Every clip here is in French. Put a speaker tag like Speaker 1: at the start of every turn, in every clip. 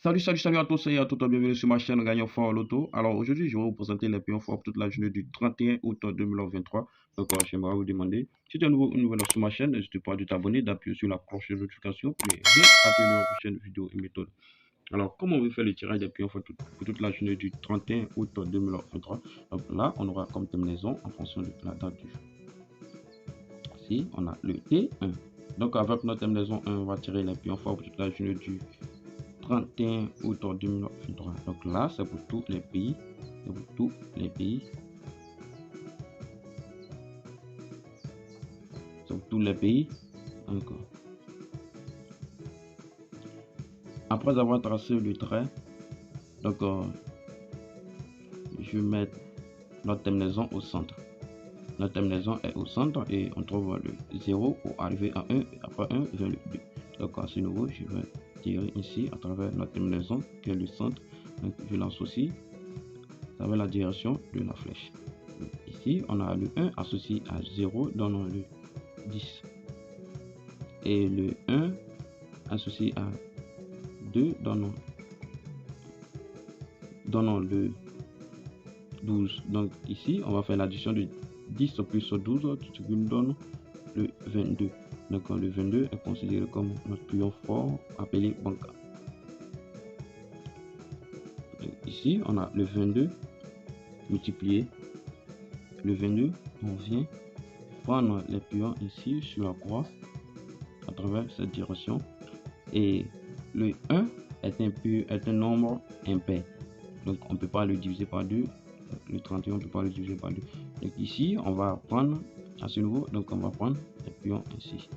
Speaker 1: Salut à tous et à toutes, bienvenue sur ma chaîne Gagnant Fort Loto. Alors aujourd'hui, je vais vous présenter les pions forts pour toute la journée du 31 août 2023. Donc j'aimerais vous demander, si tu es nouveau ou nouvelle sur ma chaîne, n'hésite pas à t'abonner, d'appuyer sur la cloche de notification pour ne rien rater de prochaines vidéos et méthodes. Alors, comment on veut faire le tirage des pions forts pour toute la journée du 31 août 2023? Donc là, on aura comme terminaison en fonction de la date du jour. Ici, on a le T1. Donc avec notre terminaison 1, on va tirer les pions forts pour toute la journée du 31 août 2023. Donc là, c'est pour tous les pays. C'est pour tous les pays. C'est pour tous les pays. Encore. Après avoir tracé le trait, donc je vais mettre notre terminaison au centre. Notre terminaison est au centre et on trouve le 0 pour arriver à 1. Et après 1, vers le 2. Donc à ce niveau, je vais tirer ici à travers notre terminaison qui est le centre. Donc je l'associe avec la direction de la flèche. Donc, ici, on a le 1 associé à 0 donnant le 10. Et le 1 associé à 2 donnant le 12. Donc ici, on va faire l'addition de 10 plus 12 qui nous donne le 22. Donc le 22 est considéré comme notre pion fort appelé banca. Ici, on a le 22 multiplié. Le 22, on vient prendre les pions ici sur la croix à travers cette direction. Et le 1 est un nombre impair. Donc on ne peut pas le diviser par 2. Le 31, on ne peut pas le diviser par 2. Donc ici, on va prendre à ce niveau. Donc on va prendre les pions ici.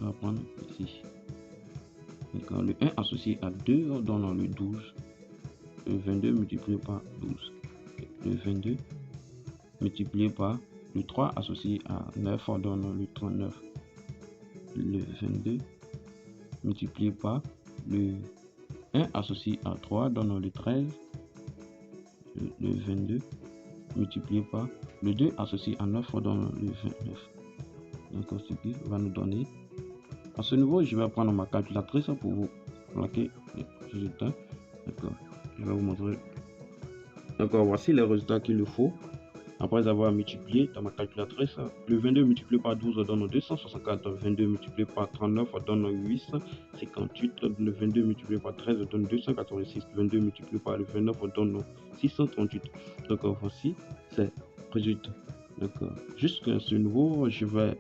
Speaker 1: On va prendre ici. Donc le 1 associé à 2 donne le 12. Le 22 multiplié par 12. Le 22 multiplié par le 3 associé à 9 donne le 39. Le 22 multiplié par le 1 associé à 3 donne le 13. Le 22 multiplié par le 2 associé à 9 donne le 29. Donc ce qui va nous donner. À ce niveau, je vais prendre ma calculatrice pour vous bloquer les résultats. D'accord, je vais vous montrer. D'accord, voici les résultats qu'il nous faut. Après avoir multiplié dans ma calculatrice, le 22 multiplié par 12 donne 264, 22 multiplié par 39 donne 858, le 22 multiplié par 13 donne 286, 22 multiplié par le 29 donne 638. Donc voici ces résultats. Donc jusqu'à ce niveau, je vais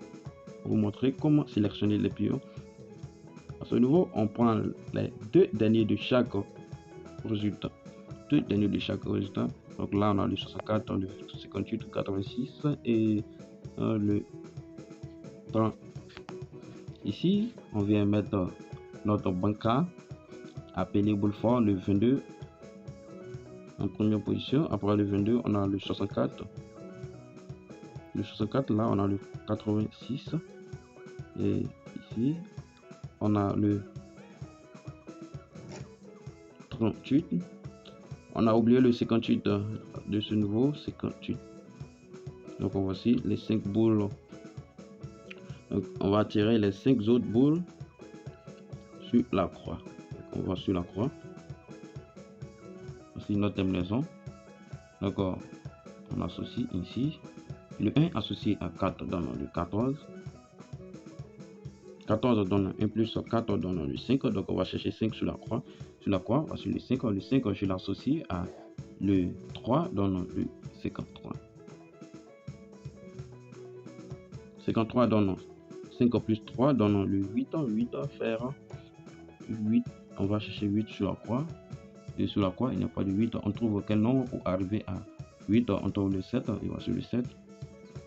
Speaker 1: vous montrer comment sélectionner les pions. À ce niveau, on prend les deux derniers de chaque résultat. Deux derniers de chaque résultat. Donc là, on a le 64, le 58, le 86 et le 30. Ici, on vient mettre notre banca appelé boule fort, le 22 en première position. Après le 22, on a le 64. Le 64, là, on a le 86. Et ici, on a le 38. On a oublié le 58 de ce nouveau 58. Donc voici les 5 boules. Donc on va tirer les 5 autres boules sur la croix. Donc, on va sur la croix. Voici notre terminaison. Donc on associe ici. Le 1 associé à 4 donne le 14. 14 donne 1 plus 4 donne le 5. Donc on va chercher 5 sur la croix. Sur la croix, voici le 5. Le 5, je l'associe à le 3 donne le 53. 53 donne 5 plus 3 donne le 8. 8 faire 8. On va chercher 8 sur la croix. Et sur la croix, il n'y a pas de 8. On trouve quel nombre pour arriver à 8? On trouve le 7. Et voici le 7.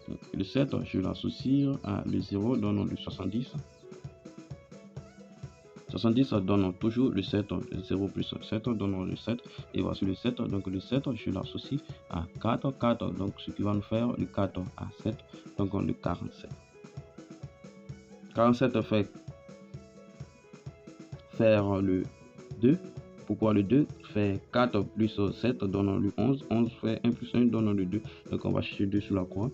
Speaker 1: Donc, le 7, je l'associe à le 0 donne le 70. 70 donne toujours le 7, 0 plus 7 donne le 7, et voici le 7, donc le 7 je l'associe à 4, 4, donc ce qui va nous faire le 4 à 7, donc le 47. 47 fait faire le 2, pourquoi le 2 fait 4 plus 7 donne le 11, 11 fait 1 plus 1 donne le 2, donc on va chercher 2 sur la croix.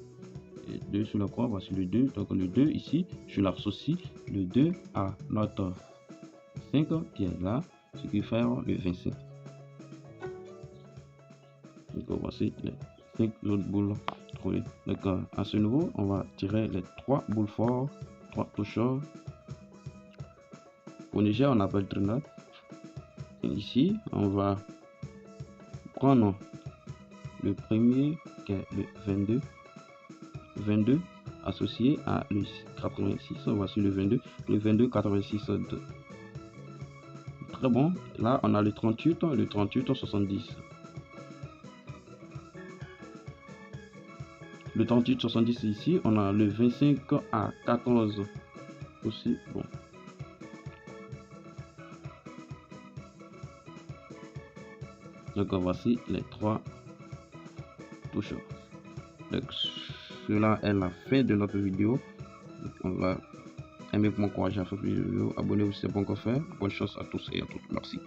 Speaker 1: Et 2 sur la croix, voici le 2, donc le 2 ici, je l'associe le 2 à notre 5 qui est là, ce qui fait le 25. Donc voici les 5 autres boules trouvées. Donc à ce niveau, on va tirer les 3 boules forts, 3 toucheurs. Au Niger, on appelle trinade. Ici, on va prendre le premier qui est le 22. 22 associé à le 86. Voici le 22. Le 22, 86, 2. Très bon. Là, on a le 38, 70. Le 38, 70 ici, on a le 25 à 14 aussi. Bon. Donc voici les 3 touches. Donc cela est la fin de notre vidéo. Donc, on va aimer pour m'encourager à faire plus de vidéos. Abonnez-vous si ce n'est pas encore fait. Bonne chance à tous et à toutes. Merci.